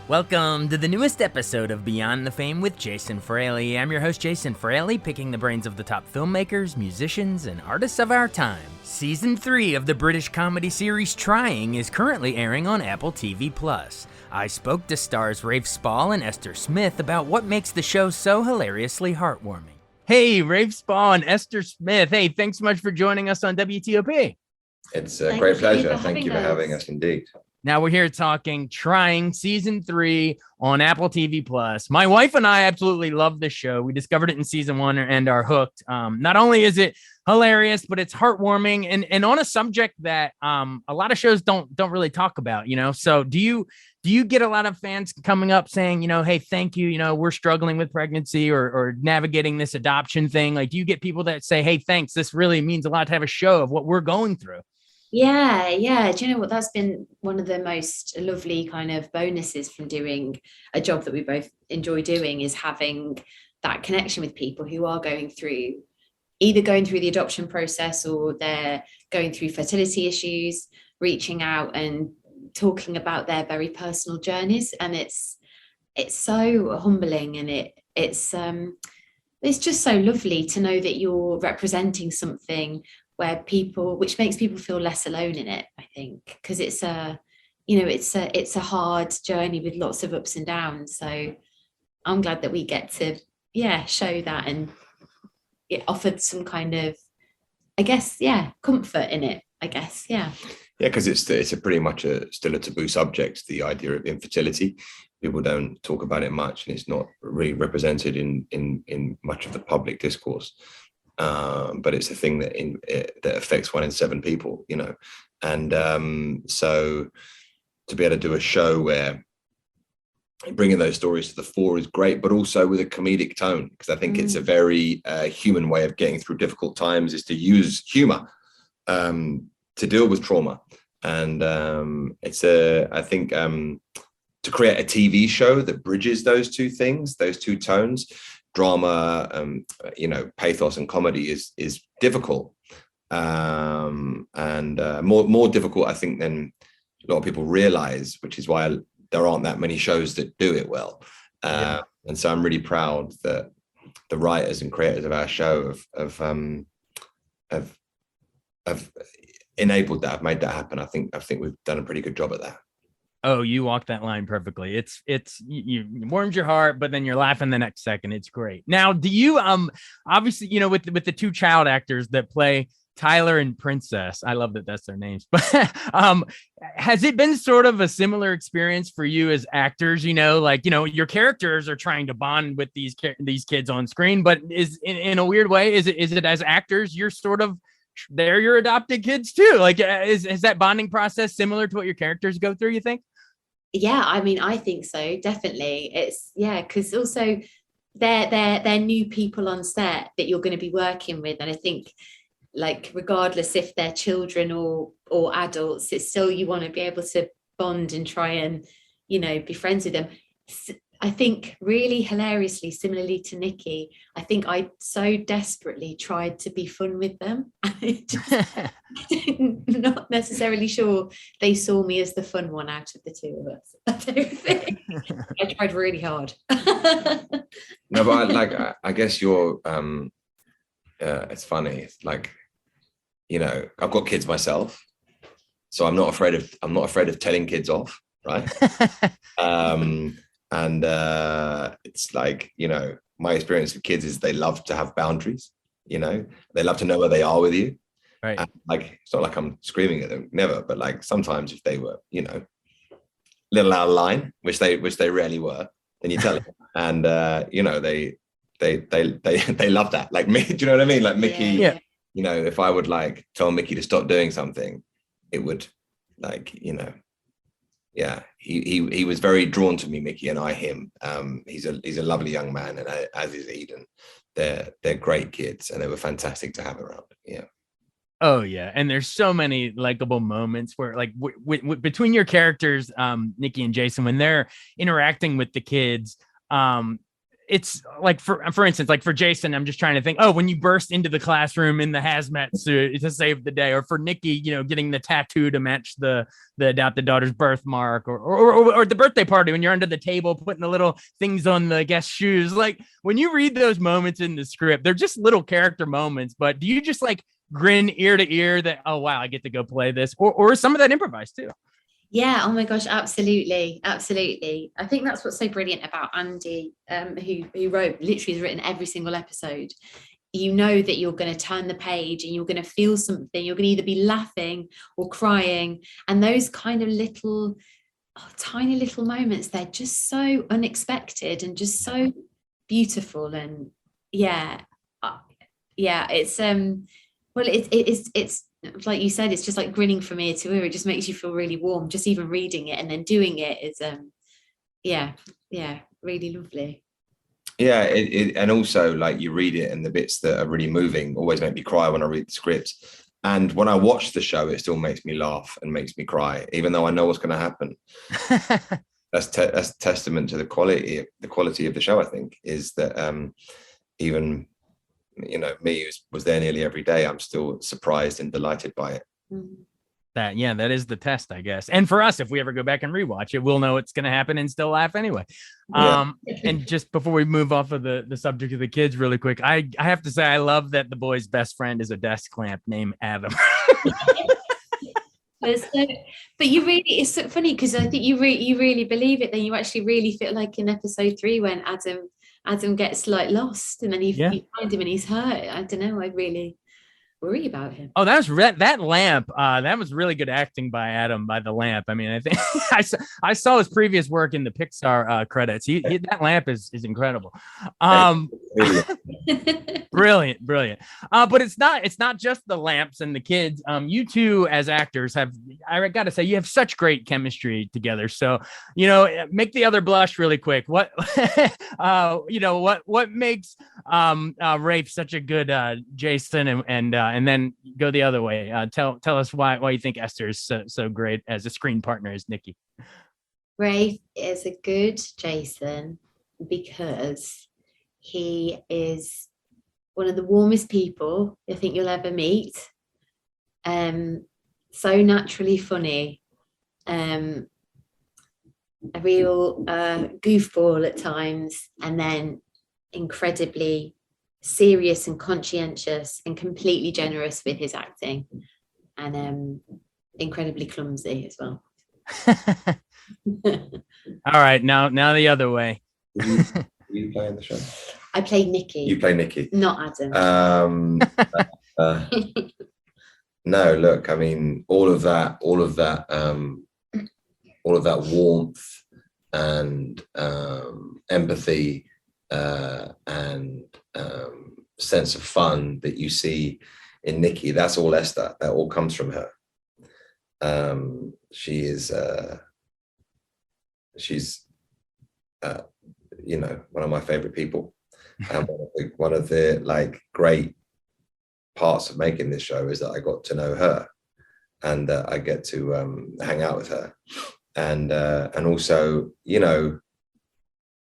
Welcome to the newest episode of Beyond the Fame with Jason Fraley. I'm your host, Jason Fraley, picking the brains of the top filmmakers, musicians, and artists of our time. Season 3 of the British comedy series Trying is currently airing on Apple TV+. I spoke to stars Rafe Spall and Esther Smith about what makes the show so hilariously heartwarming. Hey, Rafe Spall and Esther Smith. Hey, thanks so much for joining us on WTOP. It's a great pleasure. Thank you for having us indeed. Now we're here talking Trying Season 3 on Apple TV+. My wife and I absolutely love this show. We discovered it in Season 1 and are hooked. Not only is it hilarious, but it's heartwarming and on a subject that a lot of shows don't really talk about, you know? So do you get a lot of fans coming up saying, you know, hey, thank you, you know, we're struggling with pregnancy or navigating this adoption thing? Like, do you get people that say, hey, thanks, this really means a lot to have a show of what we're going through? Yeah. Do you know what? That's been one of the most lovely kind of bonuses from doing a job that we both enjoy doing, is having that connection with people who are going through the adoption process, or they're going through fertility issues, reaching out and talking about their very personal journeys. And it's so humbling, and it's just so lovely to know that you're representing something which makes people feel less alone in it, I think, because it's a hard journey with lots of ups and downs. So I'm glad that we get to show that, and it offered some kind of, I guess, comfort in it, I guess. Because it's a pretty much still a taboo subject, the idea of infertility. People don't talk about it much, and it's not really represented in much of the public discourse. But it's a thing that affects 1 in 7 people, you know. And so to be able to do a show where bringing those stories to the fore is great, but also with a comedic tone, because I think it's a very human way of getting through difficult times, is to use humor to deal with trauma. And I think to create a TV show that bridges those two things, those two tones, drama, pathos and comedy is difficult, and more difficult, I think, than a lot of people realize, which is why there aren't that many shows that do it well. And so I'm really proud that the writers and creators of our show have enabled that, have made that happen. I think we've done a pretty good job at that. Oh, you walk that line perfectly. It's you warms your heart, but then you're laughing the next second. It's great. Now, do you obviously, you know, with the two child actors that play Tyler and Princess, I love that that's their names, but has it been sort of a similar experience for you as actors? You know, like, you know, your characters are trying to bond with these kids on screen, but is in a weird way, is it as actors you're sort of, they're your adopted kids too? Like, is that bonding process similar to what your characters go through, you think? Yeah, I mean, I think so, definitely. It's because also they're new people on set that you're going to be working with, and I think, like, regardless if they're children or adults, it's still, you want to be able to bond and try and, you know, be friends with them. I think really hilariously, similarly to Nikki, I think I so desperately tried to be fun with them. Not necessarily sure they saw me as the fun one out of the two of us. I don't think. I tried really hard. No, but I guess you're it's funny. It's like, you know, I've got kids myself, so I'm not afraid of telling kids off, right? And it's like, you know, my experience with kids is they love to have boundaries, you know, they love to know where they are with you. Right. And, like, it's not like I'm screaming at them, never, but like sometimes if they were, you know, a little out of line, which they rarely were, then you tell them. And you know, they love that. Like me, do you know what I mean? Like Mickey, you know, if I would like tell Mickey to stop doing something, it would, like, you know, he was very drawn to me, Mickey, and I him. He's a lovely young man, and as is Eden. They're great kids, and they were fantastic to have around. Yeah. Oh yeah, and there's so many likable moments where, like, between your characters, Nikki and Jason, when they're interacting with the kids, it's like, for instance, like for Jason, I'm just trying to think, oh, when you burst into the classroom in the hazmat suit to save the day, or for Nikki, you know, getting the tattoo to match the adopted daughter's birthmark, or the birthday party when you're under the table putting the little things on the guest shoes. Like when you read those moments in the script, they're just little character moments, but do you just like grin ear to ear that, oh wow, I get to go play this, or some of that improvised too? Yeah, oh my gosh, absolutely. Absolutely. I think that's what's so brilliant about Andy, who wrote, literally has written every single episode. You know that you're going to turn the page and you're going to feel something. You're going to either be laughing or crying. And those kind of little, tiny little moments, they're just so unexpected and just so beautiful. And yeah, it's well, it's like you said, it's just like grinning from ear to ear. It just makes you feel really warm. Just even reading it and then doing it is really lovely. Yeah, and also like you read it and the bits that are really moving always make me cry when I read the script. And when I watch the show, it still makes me laugh and makes me cry, even though I know what's going to happen. That's testament to the quality of the show. I think is that even, you know, me who was there nearly every day, I'm still surprised and delighted by it. That is the test, I guess. And for us, if we ever go back and rewatch it, we'll know it's going to happen and still laugh anyway. Yeah. And just before we move off of the subject of the kids really quick, I have to say, I love that the boy's best friend is a desk lamp named Adam. But you really, it's so funny because I think you really believe it. Then you actually really feel like in episode 3 when Adam gets like lost and then you find him and he's hurt. I don't know. I really worry about him. Oh, that lamp. That was really good acting by Adam, by the lamp. I mean, I think I saw his previous work in the Pixar credits. That lamp is incredible. Brilliant. But it's not just the lamps and the kids. You two as actors have, I got to say, you have such great chemistry together. So, you know, make the other blush really quick. What, what makes Rafe such a good Jason and then go the other way. Tell us why you think Esther is so great as a screen partner as Nikki. Rafe is a good Jason because he is one of the warmest people I think you'll ever meet. So naturally funny. A real goofball at times, and then incredibly serious and conscientious and completely generous with his acting, and incredibly clumsy as well. All right, now the other way. You play in the show? I play Nikki. You play Nikki, not Adam. No, look, I mean, all of that warmth and empathy and sense of fun that you see in Nikki, that's all Esther. That all comes from her. She's one of my favorite people, and one of the like great parts of making this show is that I got to know her, and I get to hang out with her, and also, you know,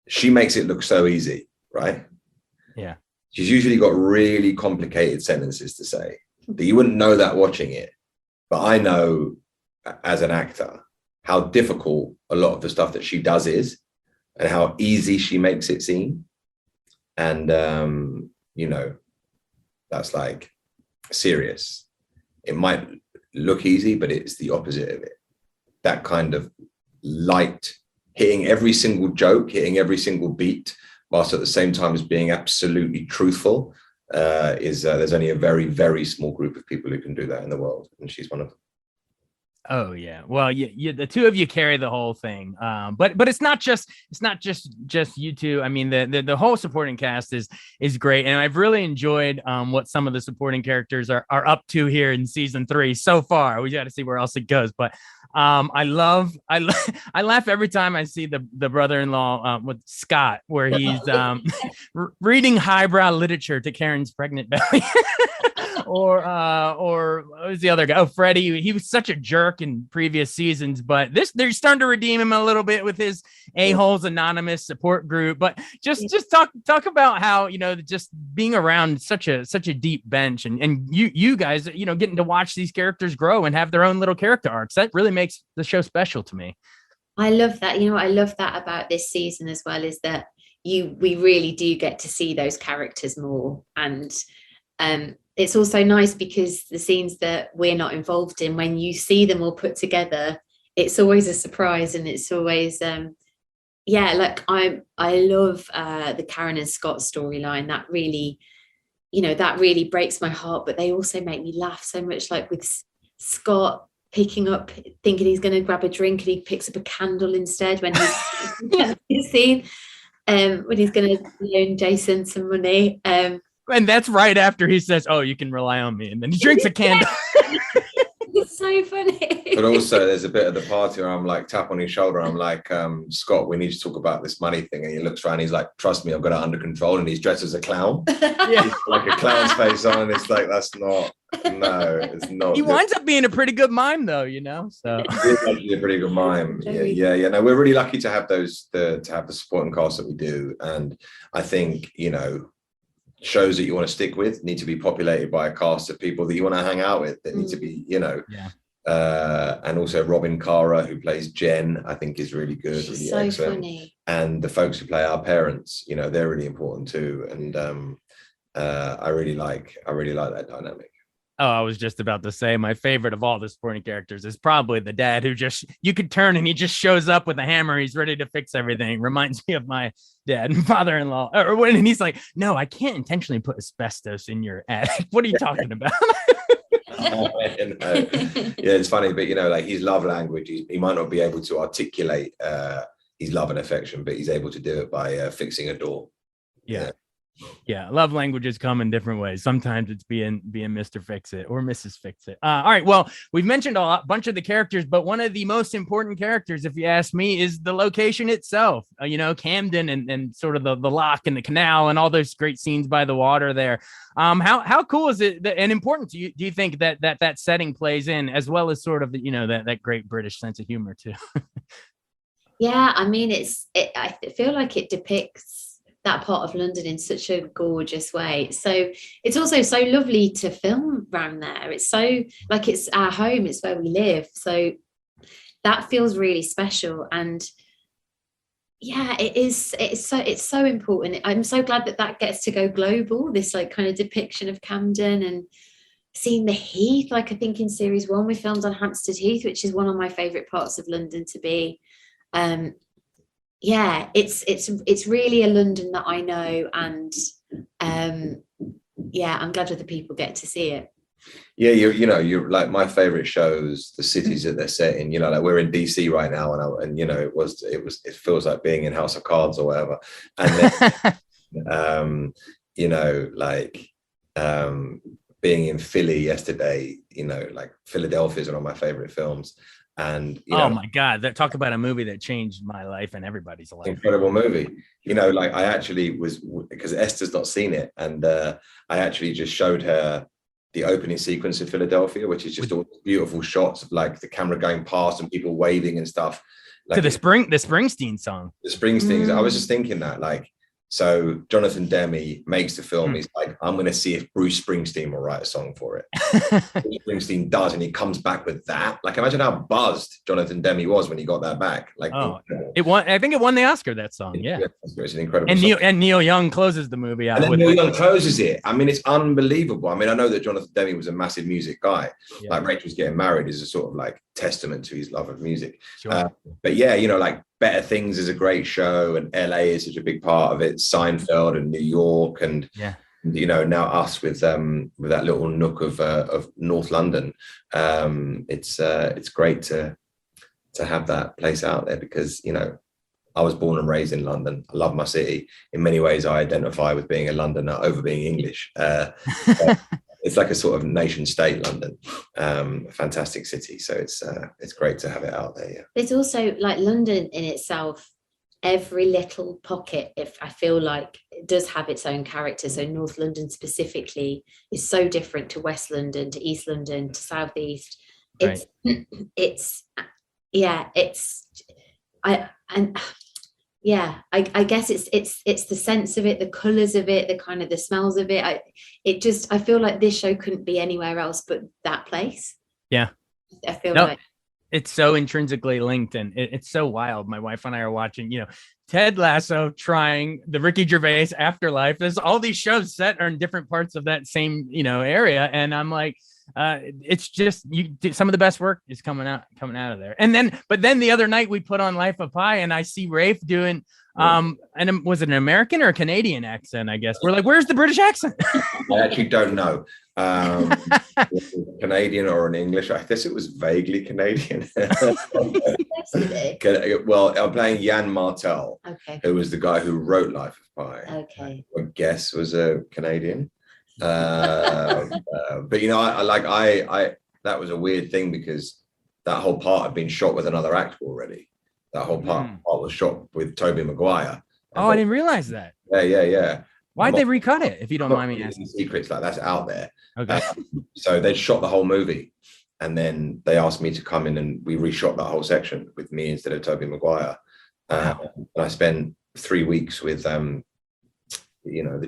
she makes it look so easy, right? Yeah. She's usually got really complicated sentences to say that you wouldn't know that watching it. But I know as an actor how difficult a lot of the stuff that she does is and how easy she makes it seem. And, that's like serious. It might look easy, but it's the opposite of it. That kind of light, hitting every single joke, hitting every single beat, whilst at the same time as being absolutely truthful, there's only a very, very small group of people who can do that in the world, and she's one of them. Oh yeah, well, you the two of you carry the whole thing, but it's not just you two. I mean, the whole supporting cast is great, and I've really enjoyed what some of the supporting characters are up to here in season 3 so far. We got to see where else it goes, but I laugh every time I see the brother-in-law with Scott, where he's reading highbrow literature to Karen's pregnant belly. or what was the other guy? Oh, Freddie. He was such a jerk in previous seasons, but they're starting to redeem him a little bit with his A-Holes Anonymous support group. But just talk about how, you know, just being around such a deep bench and you guys, you know, getting to watch these characters grow and have their own little character arcs. That really makes the show special to me. I love that. You know, I love that about this season as well, is that we really do get to see those characters more. And it's also nice because the scenes that we're not involved in, when you see them all put together, it's always a surprise, and it's always like I love the Karen and Scott storyline. That really, you know, that really breaks my heart, but they also make me laugh so much, like with Scott picking up, thinking he's going to grab a drink, and he picks up a candle instead when he's seen when he's going to loan Jason some money. And that's right after he says, "Oh, you can rely on me," and then he drinks a candle. It's so funny. But also there's a bit of the party where I'm like, tap on his shoulder, I'm like, Scott, we need to talk about this money thing. And he looks around, he's like, trust me, I've got it under control. And he's dressed as a clown. Yeah. He's like a clown's face on, and it's like, it's not He winds up being a pretty good mime though, you know. So it's actually a pretty good mime. Yeah. No, we're really lucky to have to have the supporting cast that we do. And I think, you know, shows that you want to stick with need to be populated by a cast of people that you want to hang out with, that need to be, you know. And also Robin Cara, who plays Jen, I think is really good. She's really so excellent. funny. And the folks who play our parents, you know, they're really important too. And I really like that dynamic. Oh, I was just about to say my favorite of all the supporting characters is probably the dad who just, you could turn and he just shows up with a hammer. He's ready to fix everything. Reminds me of my dad and father-in-law. Or when he's like, no, I can't intentionally put asbestos in your attic. What are you talking about? Yeah, it's funny, but you know, like his love language, he might not be able to articulate his love and affection, but he's able to do it by fixing a door. Yeah, love languages come in different ways. Sometimes it's being Mr. Fix-It or Mrs. Fix-It. All right, well, we've mentioned a bunch of the characters, but one of the most important characters, if you ask me, is the location itself. You know, Camden and sort of the lock and the canal and all those great scenes by the water there. How cool is it and important do you think that setting plays in, as well as sort of the, you know, that great British sense of humor too? Yeah, I mean, I feel like it depicts that part of London in such a gorgeous way. So it's also so lovely to film around there. It's so like it's our home, it's where we live. So that feels really special. And yeah, it's so important. I'm so glad that gets to go global, this like kind of depiction of Camden, and seeing the Heath. Like I think in series 1 we filmed on Hampstead Heath, which is one of my favorite parts of London to be. Yeah, it's really a London that I know, and yeah, I'm glad other people get to see it. Yeah, you're like my favorite shows, the cities that they're set in. You know, like we're in DC right now, and you know, it feels like being in House of Cards or whatever. And then, you know, like being in Philly yesterday. You know, like Philadelphia is one of my favorite films. And you know, oh my God, talk about a movie that changed my life and everybody's life. Incredible movie. You know, like I actually was, because Esther's not seen it, and I actually just showed her the opening sequence of Philadelphia, which is just all beautiful shots of like the camera going past and people waving and stuff. Like to the Springsteen song. The Springsteen. I was just thinking that, like, so Jonathan Demme makes the film. He's like, I'm going to see if Bruce Springsteen will write a song for it. Bruce Springsteen does, and he comes back with that. Like, imagine how buzzed Jonathan Demme was when he got that back. Like, it won. I think it won the Oscar. That song, yeah. It's an incredible. And song. Neil Young closes the movie out. And then Neil Young closes it. I mean, it's unbelievable. I mean, I know that Jonathan Demme was a massive music guy. Yeah. Like Rachel's Getting Married is a sort of like testament to his love of music. Sure. But yeah, you know, like Better Things is a great show, and LA is such a big part of it. Seinfeld and New York, and you know, now us with that little nook of North London. It's great to have that place out there, because you know, I was born and raised in London. I love my city. In many ways, I identify with being a Londoner over being English. It's like a sort of nation state, London, a fantastic city. So it's great to have it out there. Yeah. It's also like London in itself every little pocket, if I feel like it does have its own character. So North London specifically is so different to West London, to East London, to Southeast. It's it's yeah, it's I and yeah, I guess it's the sense of it, the colors of it, the kind of the smells of it. I feel like this show couldn't be anywhere else but that place. Yeah. I feel like it's so intrinsically linked, and it's so wild. My wife and I are watching, Ted Lasso, trying the Ricky Gervais Afterlife. There's all these shows set are in different parts of that same, area. And I'm like, it's just some of the best work is coming out of there. But then the other night we put on Life of Pi, and I see Rafe doing and was it an American or a Canadian accent? I guess we're like, where's the British accent? I actually don't know. Canadian or an English. I guess it was vaguely Canadian. Well, I'm playing Jan Martel, who was the guy who wrote Life of Pi. I guess was a Canadian. But I that was a weird thing because that whole part had been shot with another actor already. That whole part was shot with Tobey Maguire. I didn't realize that. Yeah. Why'd they recut it, if you don't mind me asking? Secrets like that's out there. Okay. So they shot the whole movie, and then they asked me to come in, and we reshot that whole section with me instead of Tobey Maguire. And I spent 3 weeks with, the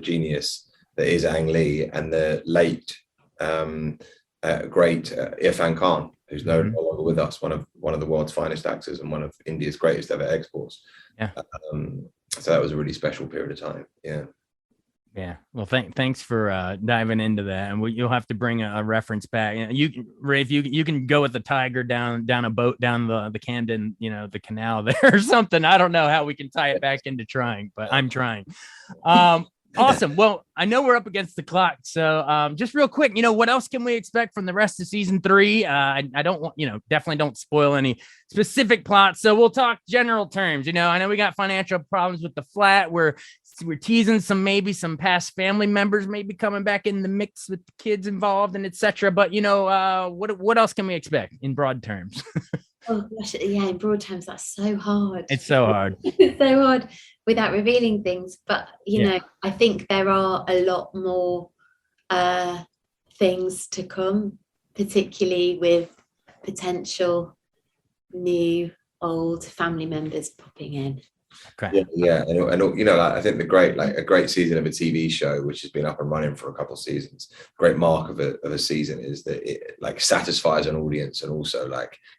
genius that is Ang Lee and the late, great Irfan Khan, who's no longer with us, one of the world's finest actors and one of India's greatest ever exports. Yeah. So that was a really special period of time. Yeah. Yeah. Well, thanks for diving into that, and you'll have to bring a reference back. Rafe, you can go with the tiger down a boat down the Camden, the canal there or something. I don't know how we can tie it back into trying, but I'm trying. Awesome. Well, I know we're up against the clock, so just real quick, what else can we expect from the rest of season 3? I don't want, definitely don't spoil any specific plots. So we'll talk general terms. I know we got financial problems with the flat. We're teasing maybe some past family members maybe coming back in the mix with the kids involved and etc. But what else can we expect in broad terms? Oh gosh, yeah, in broad terms, that's so hard. It's so hard. It's so hard without revealing things. But I think there are a lot more things to come, particularly with potential new old family members popping in. Okay. Yeah, and I think a great season of a TV show which has been up and running for a couple of seasons. Great mark of a season is that it satisfies an audience and also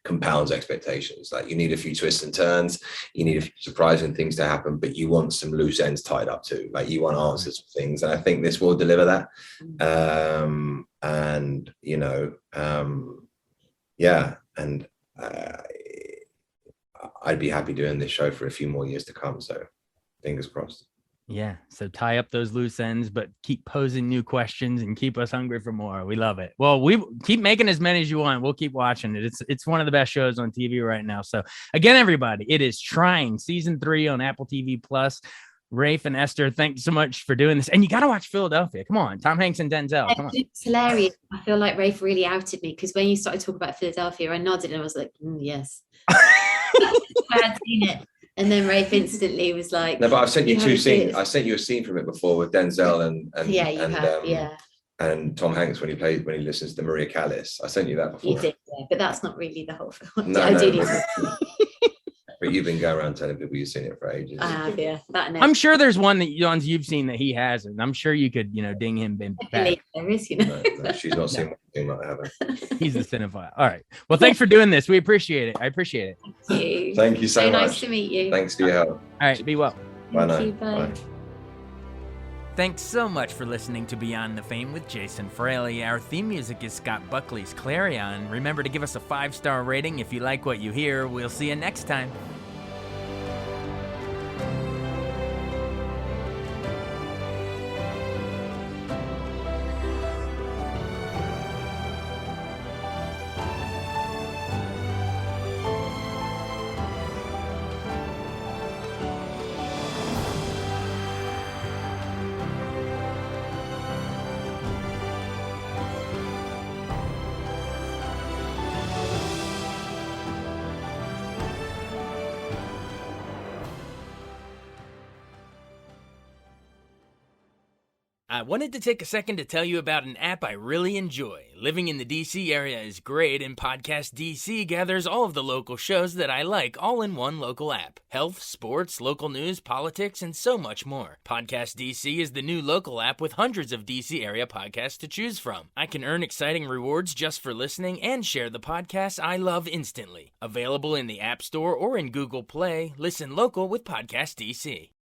compounds expectations. You need a few twists and turns, you need a few surprising things to happen, but you want some loose ends tied up too. You want answers to things, and I think this will deliver that. I'd be happy doing this show for a few more years to come. So fingers crossed. Yeah. So tie up those loose ends, but keep posing new questions and keep us hungry for more. We love it. Well, we keep making as many as you want. We'll keep watching it. It's one of the best shows on TV right now. So again, everybody, it is Trying season 3 on Apple TV Plus. Rafe and Esther, thanks so much for doing this. And you got to watch Philadelphia. Come on. Tom Hanks and Denzel. Come on. It's hilarious. I feel like Rafe really outed me because when you started talking about Philadelphia, I nodded and I was like, yes. I had seen it, and then Rafe instantly was like, "No, but I've sent you 2 scenes. I sent you a scene from it before with Denzel and Tom Hanks when he listens to Maria Callas. I sent you that before. You did, yeah, but that's not really the whole film. But you've been going around telling people you've seen it for ages. Yeah. I'm sure there's one that you've seen that he hasn't. I'm sure you could, ding him back. There is, No, she's not seen one that I haven't. He's the cinephile. All right. Well, thanks for doing this. We appreciate it. I appreciate it. Thank you. Thank you so much. Nice to meet you. Thanks for your help. All right. Be well. Bye now. Bye. Thanks so much for listening to Beyond the Fame with Jason Fraley. Our theme music is Scott Buckley's Clarion. Remember to give us a 5-star rating if you like what you hear. We'll see you next time. I wanted to take a second to tell you about an app I really enjoy. Living in the DC area is great, and Podcast DC gathers all of the local shows that I like all in one local app. Health, sports, local news, politics, and so much more. Podcast DC is the new local app with hundreds of DC area podcasts to choose from. I can earn exciting rewards just for listening and share the podcasts I love instantly. Available in the App Store or in Google Play, listen local with Podcast DC.